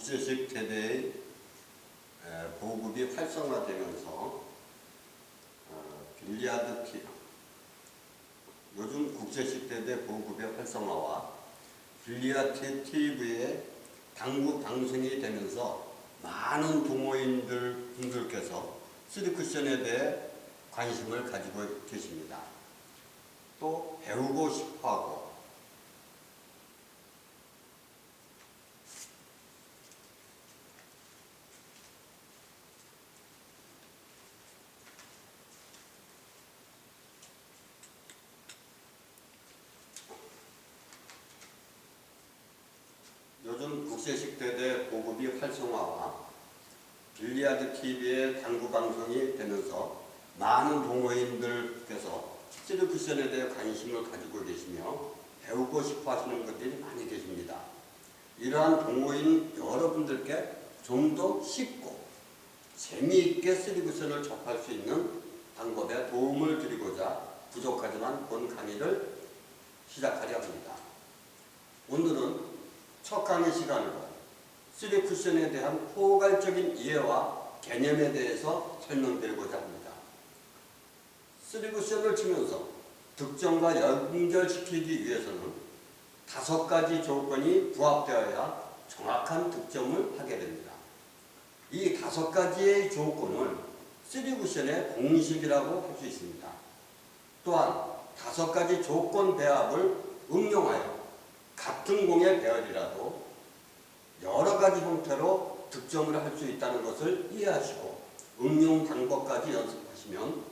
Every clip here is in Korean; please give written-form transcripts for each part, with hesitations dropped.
국제식 대대의 보급이 활성화되면서 빌리아드 TV, 요즘 국제식 대대 보급의 활성화와 빌리아드 TV의 당구 방송이 되면서 많은 동호인분들께서 3쿠션에 대해 관심을 가지고 계십니다. 또 배우고 싶어하고 요즘 국제식 대대 보급이 활성화와 빌리아드 TV의 당구 방송이 되면서 많은 동호인들께서 3쿠션에 대해 관심을 가지고 계시며 배우고 싶어 하시는 분들이 많이 계십니다. 이러한 동호인 여러분들께 좀 더 쉽고 재미있게 3쿠션을 접할 수 있는 방법에 도움을 드리고자 부족하지만 본 강의를 시작하려 합니다. 오늘은 첫 강의 시간으로 3쿠션에 대한 포괄적인 이해와 개념에 대해서 설명드리고자 합니다. 3쿠션을 치면서 득점과 연결시키기 위해서는 5가지 조건이 부합되어야 정확한 득점을 하게 됩니다. 이 5가지의 조건을 3쿠션의 공식이라고 할 수 있습니다. 또한 5가지 조건 배합을 응용하여 같은 공의 배열이라도 여러 가지 형태로 득점을 할 수 있다는 것을 이해하시고 응용 방법까지 연습하시면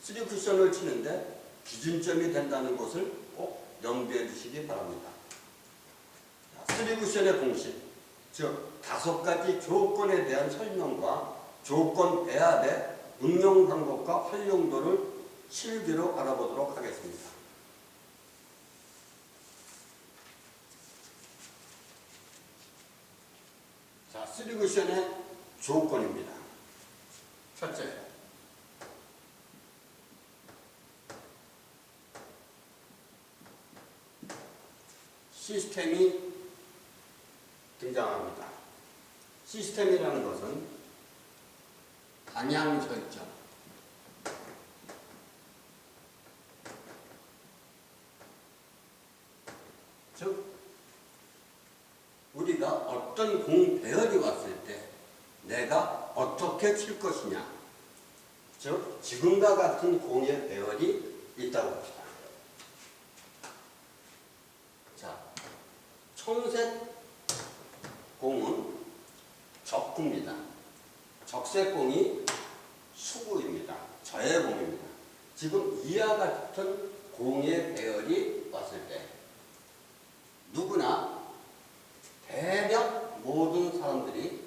3쿠션을 치는데 기준점이 된다는 것을 꼭 염두해 두시기 바랍니다. 3쿠션의 공식, 즉 5가지 조건에 대한 설명과 조건 배합의 응용 방법과 활용도를 실기로 알아보도록 하겠습니다. 자, 3쿠션의 조건입니다. 첫째, 시스템이 등장합니다. 시스템이라는 것은 방향 설정, 즉 우리가 어떤 공 배열이 왔을 때 내가 어떻게 칠 것이냐, 즉 지금과 같은 공의 배열이 있다고 합시다. 자, 청색 공은 적구입니다. 적색 공이 수구입니다. 저의 공입니다. 지금 이와 같은 공의 배열이 왔을 때 누구나 대략 모든 사람들이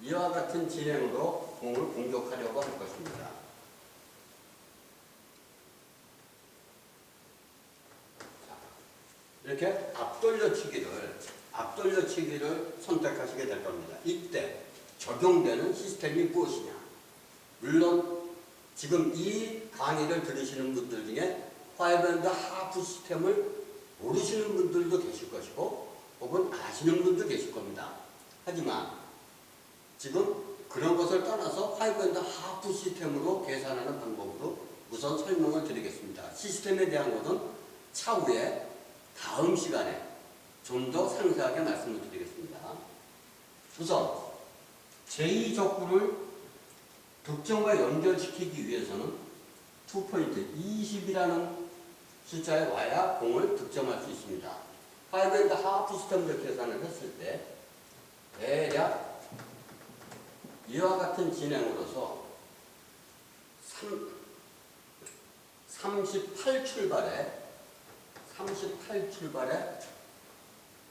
이와 같은 진행으로 공을 공격하려고 할 것입니다. 자, 이렇게 앞돌려치기를 선택하시게 될 겁니다. 이때 적용되는 시스템이 무엇이냐? 물론 지금 이 강의를 들으시는 분들 중에 5&1/2 시스템을 모르시는 분들도 계실 것이고 혹은 아시는 분도 계실 겁니다. 하지만 지금 그런 것을 떠나서 5&1/2 시스템으로 계산하는 방법으로 우선 설명을 드리겠습니다. 시스템에 대한 것은 차후에 다음 시간에 좀 더 상세하게 말씀을 드리겠습니다. 우선 제2적구를 득점과 연결시키기 위해서는 2포인트 20이라는 숫자에 와야 공을 득점할 수 있습니다. 5&1/2 시스템으로 계산을 했을 때 대략 이와 같은 진행으로서 38 출발에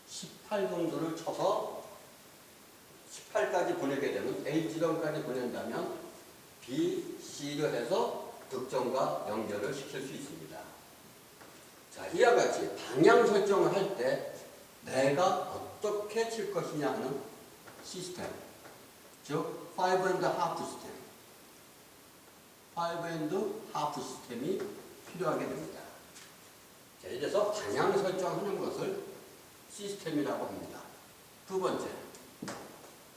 18 정도를 쳐서 18까지 보내게 되면 A 지점까지 보낸다면 B, C를 해서 득점과 연결을 시킬 수 있습니다. 자, 이와 같이 방향 설정을 할 때 내가 어떻게 칠 것이냐 하는 시스템, 즉 5&1/2 시스템. 5&하프 시스템이 필요하게 됩니다. 자, 이래서 방향 설정하는 것을 시스템이라고 합니다. 두 번째,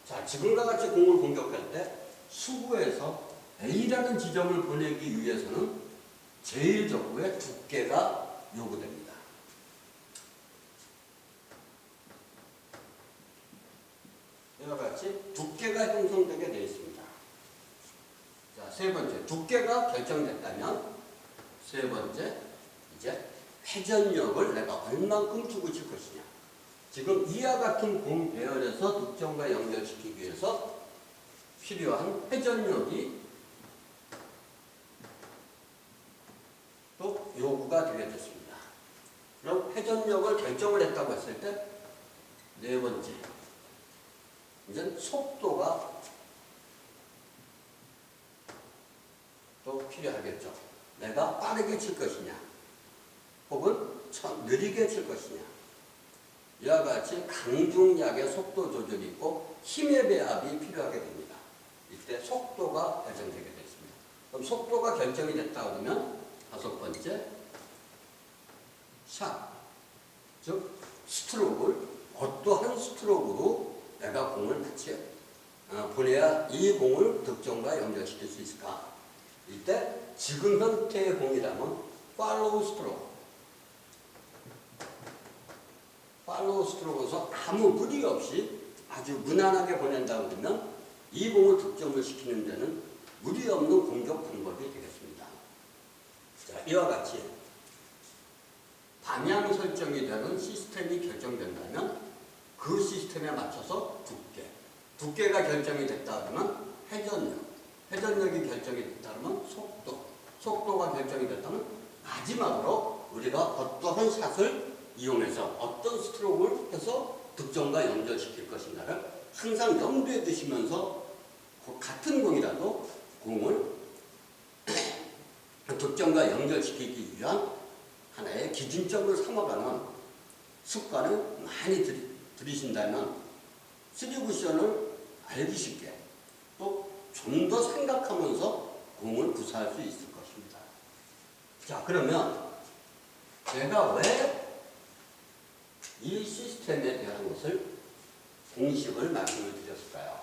자, 지금과 같이 공을 공격할 때 수구에서 A라는 지점을 보내기 위해서는 제일 적구의 두께가 요구됩니다. 이와 같이 두께가 형성되게 되어 있습니다. 자, 세 번째, 두께가 결정됐다면 세 번째, 이제 회전력을 내가 얼만큼 주고 칠 것이냐. 지금 이와 같은 공 배열에서 득점과 연결시키기 위해서 필요한 회전력이 또 요구가 되게 됐습니다. 그럼 회전력을 결정을 했다고 했을 때 네 번째, 이제 속도가 또 필요하겠죠. 내가 빠르게 칠 것이냐 혹은 느리게 칠 것이냐. 이와 같이 강중약의 속도 조절이 있고 힘의 배합이 필요하게 됩니다. 이때 속도가 결정되게 되겠습니다. 그럼 속도가 결정이 됐다 그러면 다섯 번째, 샷, 즉 스트로크를 어떠한 스트로크로 내가 공을 같이 보내야 이 공을 득점과 연결시킬 수 있을까. 이때 지금 형태의 공이라면 팔로우 스트로크, 팔로우 스트로크에서 아무 무리 없이 아주 무난하게 보낸다고 하면 이 공을 득점을 시키는 데는 무리 없는 공격 방법이 되겠습니다. 자, 이와 같이 방향 설정이 되는 시스템이 결정된다면 그 시스템에 맞춰서 두께가 결정이 됐다 그러면 회전력이 결정이 됐다 그러면 속도가 결정이 됐다면 마지막으로 우리가 어떠한 샷을 이용해서 어떤 스트로크를 해서 득점과 연결시킬 것인가를 항상 염두에 두시면서 같은 공이라도 공을 득점과 연결시키기 위한 하나의 기준점을 삼아가는 습관을 많이 들이신다면 3쿠션을 알기 쉽게 또 좀 더 생각하면서 공을 구사할 수 있을 것입니다. 자, 그러면 제가 왜 이 시스템에 대한 것을 공식을 말씀을 드렸을까요?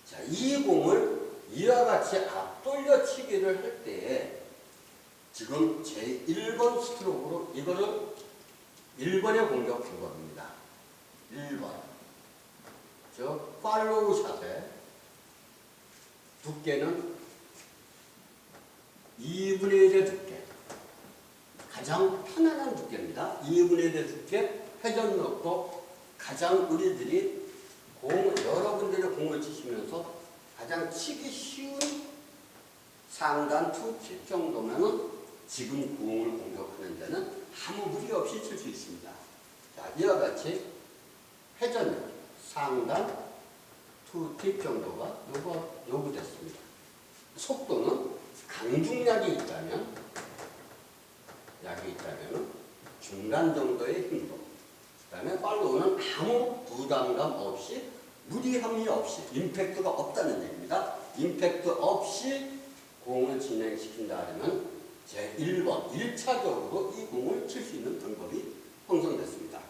자, 이 공을 이와 같이 앞돌려 치기를 할 때에 지금 제 1번 스트로크로 이거를 1번의 공격 방법입니다. 1번. 즉, 팔로우 샷의 두께는 2분의 1의 두께. 가장 편안한 두께입니다. 2분의 1의 두께, 회전력도 가장 우리들이 여러분들이 공을 치시면서 가장 치기 쉬운 상단 투팁 정도면은 지금 공을 공격하는 데는 아무 무리 없이 칠 수 있습니다. 자, 이와 같이 회전력, 상단 투팁 정도가 요구됐습니다. 속도는 강중약이 있다면 중간 정도의 힘도, 그 다음에 팔로우는 아무 부담감 없이 무리함이 없이 임팩트가 없다는 얘기입니다. 임팩트 없이 공을 진행시킨다 하면 제 1번 1차적으로 이 공을 칠 수 있는 방법이 형성됐습니다.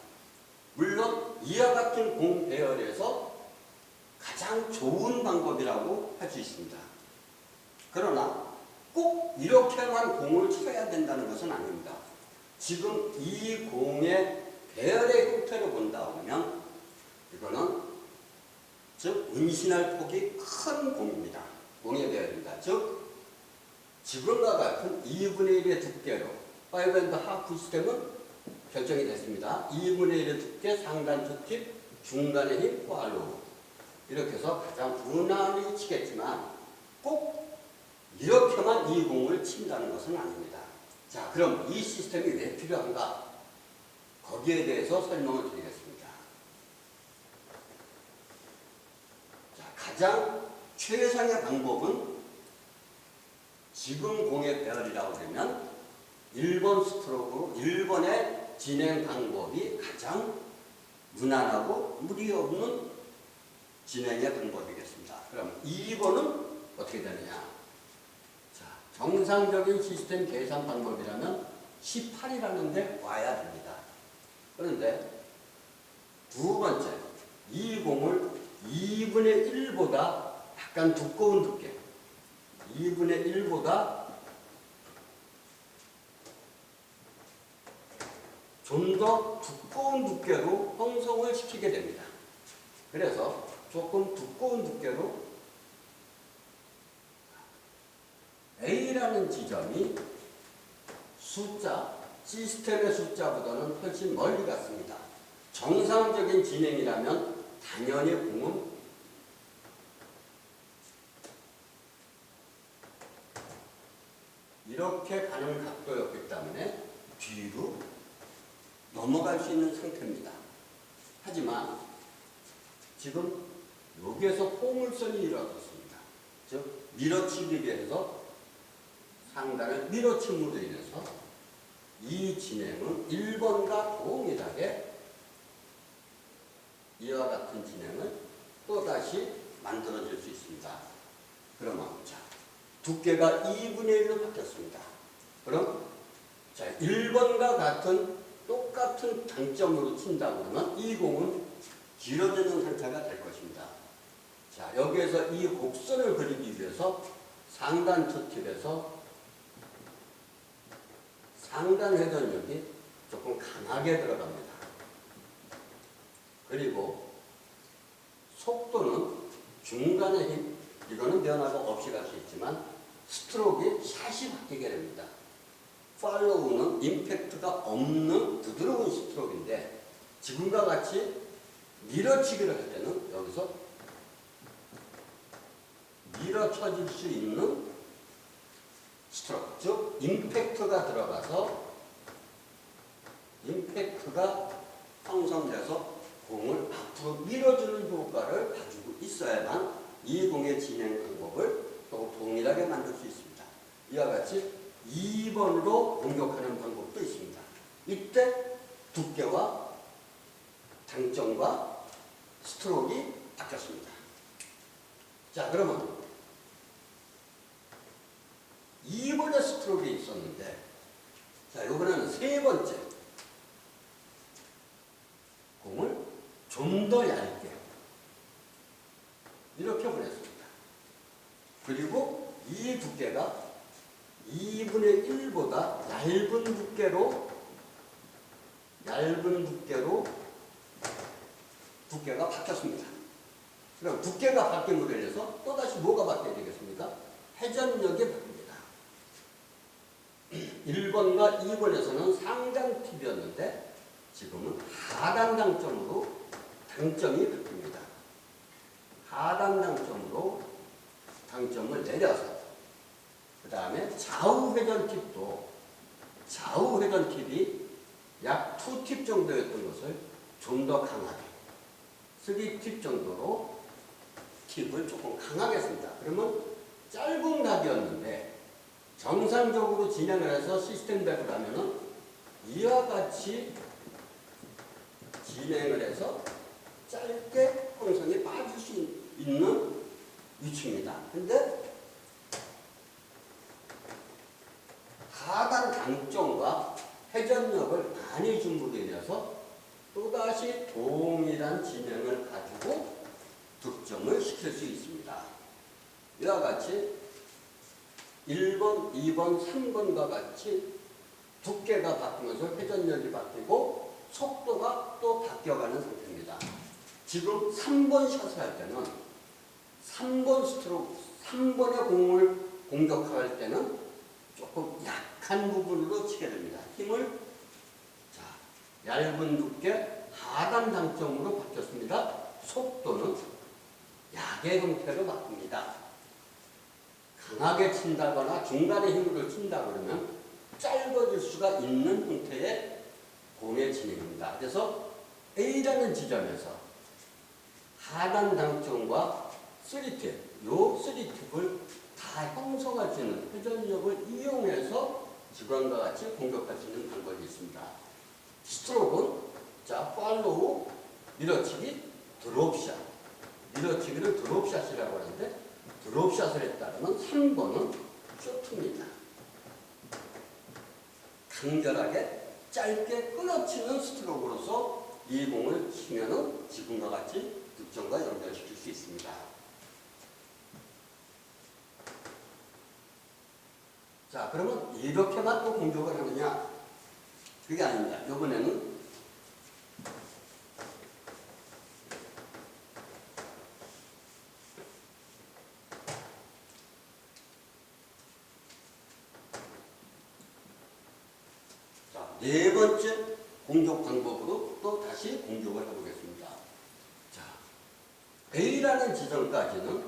물론 이와 같은 공 배열에서 가장 좋은 방법이라고 할 수 있습니다. 그러나 꼭 이렇게만 공을 쳐야 된다는 것은 아닙니다. 지금 이 공의 배열의 형태를 본다 보면 이거는 즉 운신할 폭이 큰 공입니다. 공의 배열입니다. 즉 지금과 같은 2분의 1의 두께로 5&하프 시스템은 결정이 됐습니다. 2분의 1의 두께, 상단 투팁, 중간의 힘, 팔로우. 이렇게 해서 가장 무난히 치겠지만 꼭 이렇게만 이 공을 친다는 것은 아닙니다. 자, 그럼 이 시스템이 왜 필요한가? 거기에 대해서 설명을 드리겠습니다. 자, 가장 최상의 방법은 지금 공의 배열이라고 하면 1번 스트로크, 1번의 진행 방법이 가장 무난하고 무리 없는 진행의 방법이겠습니다. 그럼 2번은 어떻게 되느냐? 자, 정상적인 시스템 계산 방법이라면 18이라는 데 와야 됩니다. 그런데 두 번째, 이 공을 2분의 1보다 약간 두꺼운 두께, 2분의 1보다 좀 더 두꺼운 두께로 형성을 시키게 됩니다. 그래서 조금 두꺼운 두께로 A라는 지점이 숫자, 시스템의 숫자보다는 훨씬 멀리 갔습니다. 정상적인 진행이라면 당연히 공은 이렇게 가는 각도였기 때문에 뒤로 넘어갈 수 있는 상태입니다. 하지만 지금 여기에서 포물선이 일어났습니다. 즉 밀어치기에 대해서 상단을 밀어침으로 인해서 이 진행은 1번과 동일하게 이와 같은 진행을 또다시 만들어질 수 있습니다. 그러면 자, 두께가 2분의 1로 바뀌었습니다. 그럼 자, 1번과 같은 똑같은 당점으로 친다 그러면 이 공은 길어지는 상태가 될 것입니다. 자, 여기에서 이 곡선을 그리기 위해서 상단 투팁에서 상단 회전력이 조금 강하게 들어갑니다. 그리고 속도는 중간의 힘, 이거는 변화가 없이 갈 수 있지만 스트로크의 샷이 바뀌게 됩니다. 팔로우는 임팩트가 없는 부드러운 스트로크인데 지금과 같이 밀어치기를 할 때는 여기서 밀어쳐질 수 있는 스트로크, 즉 임팩트가 들어가서 임팩트가 형성돼서 공을 앞으로 밀어주는 효과를 가지고 있어야만 이 공의 진행 방법을 또 동일하게 만들 수 있습니다. 이와 같이 2번으로 공격하는 방법도 있습니다. 이때 두께와 당점과 스트로크가 바뀌었습니다. 자, 그러면 2번의 스트로크가 있었는데, 자, 이번에는 세 번째 공을 좀 더 얇게 이렇게 보냈습니다. 그리고 이 두께가 2분의 1보다 얇은 두께로 두께가 바뀌었습니다. 그럼 두께가 바뀐 것에 대해서 또다시 뭐가 바뀌어야 되겠습니까? 회전력이 바뀝니다. 1번과 2번에서는 상단 팁이었는데 지금은 하단 당점으로 당점이 바뀝니다. 하단 당점으로 당점을 내려서 그 다음에 좌우 회전 팁도 좌우 회전 팁이 약 2팁 정도였던 것을 좀 더 강하게 3팁 정도로 팁을 조금 강하게 했습니다. 그러면 짧은 각이었는데 정상적으로 진행을 해서 시스템 대부를 하면은 이와 같이 진행을 해서 짧게 형성이 빠질 수 있는 위치입니다. 근데 하단 당점과 회전력을 많이 줌으로 인해서 또다시 동일한 진행을 가지고 득점을 시킬 수 있습니다. 이와 같이 1번, 2번, 3번과 같이 두께가 바뀌면서 회전력이 바뀌고 속도가 또 바뀌어가는 상태입니다. 지금 3번 샷을 할 때는 3번 스트로크, 3번의 공을 공격할 때는 조금 약한 부분으로 치게 됩니다. 힘을 자, 얇은 두께 하단 당점으로 바뀌었습니다. 속도는 약의 형태로 바뀝니다. 강하게 친다거나 중간에 힘으로 친다 그러면 짧아질 수가 있는 형태의 공의 진행입니다. 그래서 A라는 지점에서 하단 당점과 3팁, 요 3팁을 다 형성할 수 있는 회전력을 이용해서 지금과 같이 공격할 수 있는 방법이 있습니다. 스트로크는 자, 팔로우, 밀어치기, 드롭샷. 밀어치기를 드롭샷이라고 하는데 드롭샷을 했다면 3번은 쇼트입니다. 간결하게 짧게 끊어치는 스트로크로서 이 공을 치면은 지금과 같이 득점과 연결시킬 수 있습니다. 자, 그러면 이렇게만 또 공격을 하느냐? 그게 아닙니다. 이번에는 네 번째 공격 방법으로 또 다시 공격을 해보겠습니다. 자, A라는 지점까지는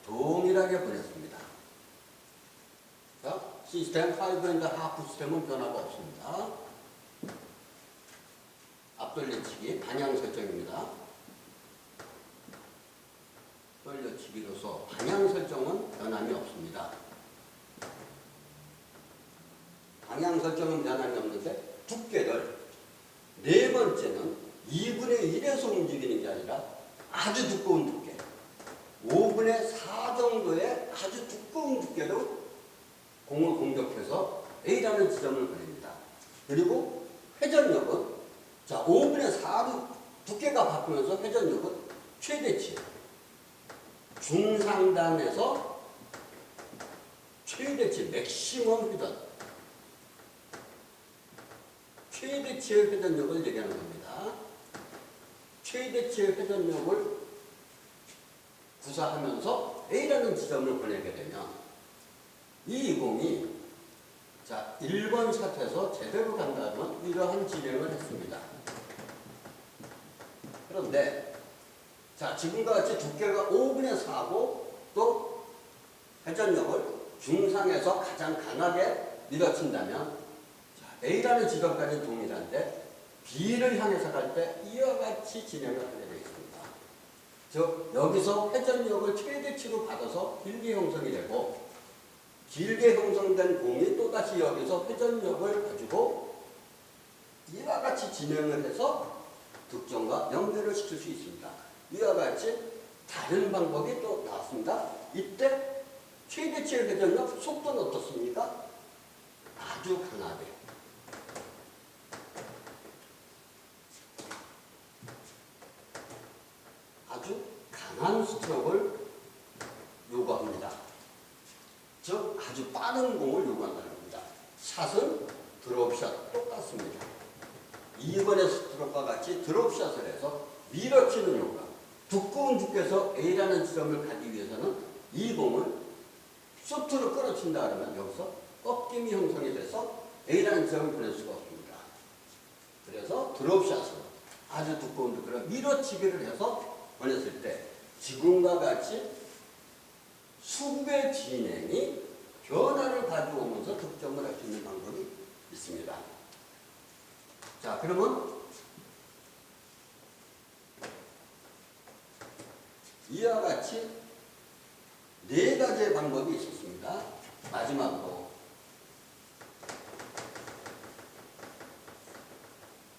동일하게 보냈습니다. 자, 시스템 5.5 시스템은 변화가 없습니다. 앞돌려치기 방향 설정입니다. 돌려치기로서 방향 설정은 변함이 없습니다. 방향 설정은 변함이 없는데 두께를 네 번째는 2분의 1에서 움직이는 게 아니라 아주 두꺼운 두께 5분의 4 정도의 아주 두꺼운 두께로 공을 공격해서 A라는 지점을 보냅니다. 그리고 회전력은 자 5분의 4로 두께가 바뀌면서 회전력은 최대치 중상단에서 최대치 맥시멈 회전 최대치의 회전력을 얘기하는 겁니다. 최대치의 회전력을 구사하면서 A라는 지점을 보내게 되면 이 공이 자 1번 샷에서 제대로 간다면 이러한 진행을 했습니다. 그런데 자 지금과 같이 두께가 5분의 4고 또 회전력을 중상에서 가장 강하게 밀어친다면 A라는 지점까지는 동일한데 B를 향해서 갈 때 이와 같이 진행을 하게 되어 있습니다. 즉 여기서 회전력을 최대치로 받아서 길게 형성이 되고 길게 형성된 공이 또다시 여기서 회전력을 가지고 이와 같이 진행을 해서 득점과 연결을 시킬 수 있습니다. 이와 같이 다른 방법이 또 나왔습니다. 이때 최대치의 회전력 속도는 어떻습니까? 아주 강하게 아주 강한 스트로크를 요구합니다. 즉 아주 빠른 공을 요구한다는 겁니다. 샷은 드롭샷 똑같습니다. 2번의 스트로크와 같이 드롭샷을 해서 밀어치는 요구가 두꺼운 두께에서 A라는 지점을 가기 위해서는 이 공을 슈트로 끌어친다 그러면 여기서 꺾임이 형성이 돼서 A라는 지점을 보낼 수가 없습니다. 그래서 드롭샷으로 아주 두꺼운 두께를 밀어치기를 해서 보냈을 때 지금과 같이 수급의 진행이 변화를 가져오면서 득점을 할 수 있는 방법이 있습니다. 자, 그러면 이와 같이 네 가지의 방법이 있었습니다. 마지막으로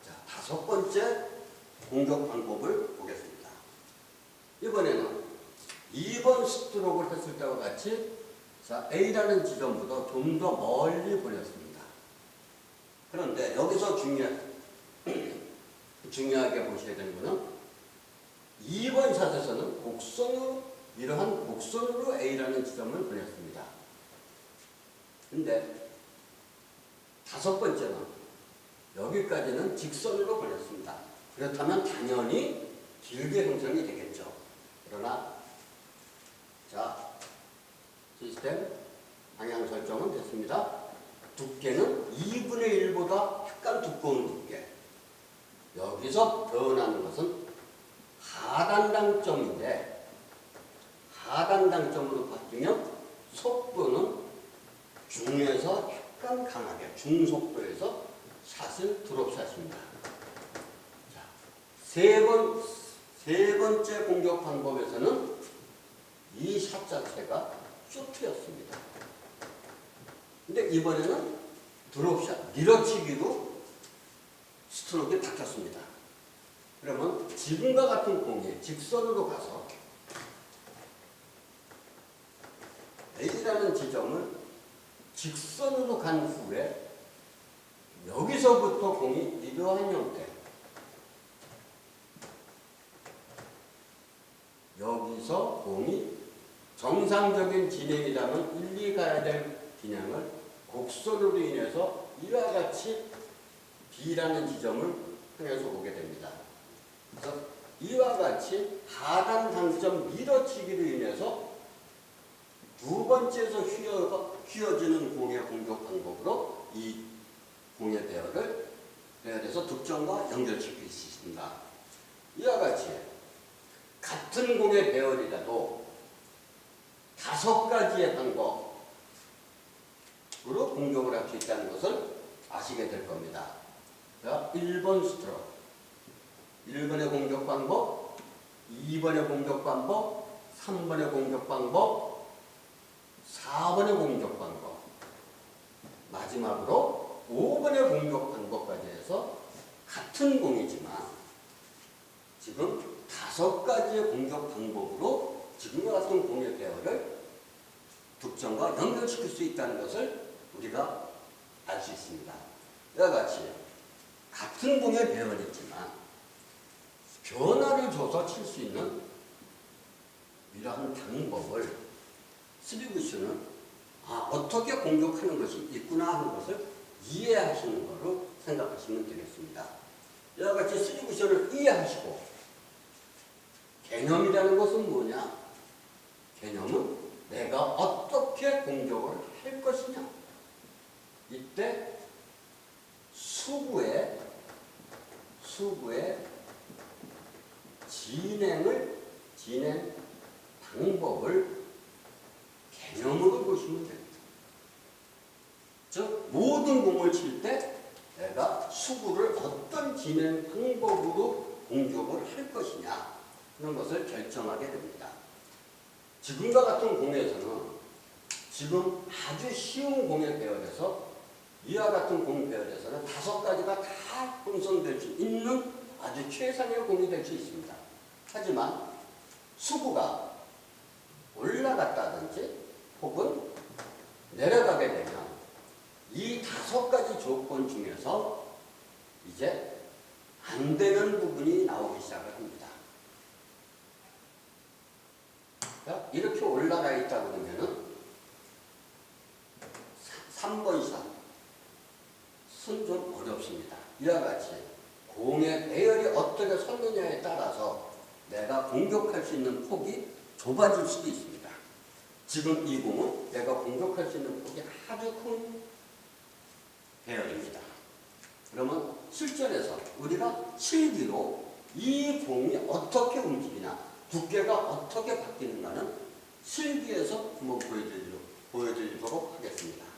자, 다섯 번째 공격 방법을 보겠습니다. 이번에는 2번 스트로크를 했을 때와 같이 자, A라는 지점보다 좀 더 멀리 보냈습니다. 그런데 여기서 중요하게 보셔야 되는 것은 2번 샷에서는 곡선으로 이러한 곡선으로 A라는 지점을 보냈습니다. 근데 다섯 번째는 여기까지는 직선으로 보냈습니다. 그렇다면 당연히 길게 형성이 되겠죠. 그러나 자 시스템 방향 설정은 됐습니다. 두께는 2분의 1보다 약간 두꺼운 두께. 여기서 변하는 것은 하단당점인데 하단당점으로 바뀌면 속도는 중에서 약간 강하게 중속도에서 샷을 드롭샷입니다. 자, 세 번째 공격 방법에서는 이 샷 자체가 쇼트였습니다. 근데 이번에는 드롭샷, 밀어치기로 스트로크가 바뀌었습니다. 그러면 지금과 같은 공이 직선으로 가서 A라는 B라는 지점을 직선으로 간 후에 여기서부터 공이 이러한 형태, 여기서 공이 정상적인 진행이라면 일리 가야 될 진행을 곡선으로 인해서 이와 같이 B라는 지점을 향해서 오게 됩니다. 그래서 이와 같이 하단 당점 밀어치기로 인해서 두 번째에서 휘어지는 공의 공격 방법으로 이 공의 배열에서 득점과 연결시킬 수 있습니다. 이와 같이 같은 공의 배열이라도 5가지의 방법으로 공격을 할 수 있다는 것을 아시게 될 겁니다. 자, 1번 스트로크, 1번의 공격 방법, 2번의 공격 방법, 3번의 공격 방법, 4번의 공격 방법, 마지막으로 5번의 공격 방법까지 해서 같은 공이지만 지금 5가지의 공격 방법으로 지금과 같은 공의 배열을 득점과 연결시킬 수 있다는 것을 우리가 알 수 있습니다. 이와 같이 같은 공의 배열이지만 변화를 줘서 칠 수 있는 이러한 방법을 쓰리구슈는 어떻게 공격하는 것이 있구나 하는 것을 이해하시는 거로 생각하시면 되겠습니다. 이와 같이 쓰리구슈를 이해하시고 개념이라는 것은 뭐냐? 개념은 내가 어떻게 공격을 할 것이냐. 이때 수구의 진행 방법을 개념으로 보시면 됩니다. 즉 모든 공을 칠 때 내가 수구를 어떤 진행 방법으로 공격을 할 것이냐 그런 것을 결정하게 됩니다. 지금과 같은 공에서는 지금 아주 쉬운 공의 배열에서 이와 같은 공 배열에서는 5가지가 다 형성될 수 있는 아주 최상의 공이 될 수 있습니다. 하지만 수구가 올라갔다든지 혹은 내려가게 되면 이 5가지 조건 중에서 이제 안 되는 부분이 나오기 시작을 합니다. 이렇게 올라가 있다 그러면은 3번 샷은 좀 어렵습니다. 이와 같이 공의 배열이 어떻게 섰느냐에 따라서 내가 공격할 수 있는 폭이 좁아질 수도 있습니다. 지금 이 공은 내가 공격할 수 있는 폭이 아주 큰 배열입니다. 그러면 실전에서 우리가 실기로 이 공이 어떻게 움직이나 두께가 어떻게 바뀌는가는 실기에서 한번 보여드리도록 하겠습니다.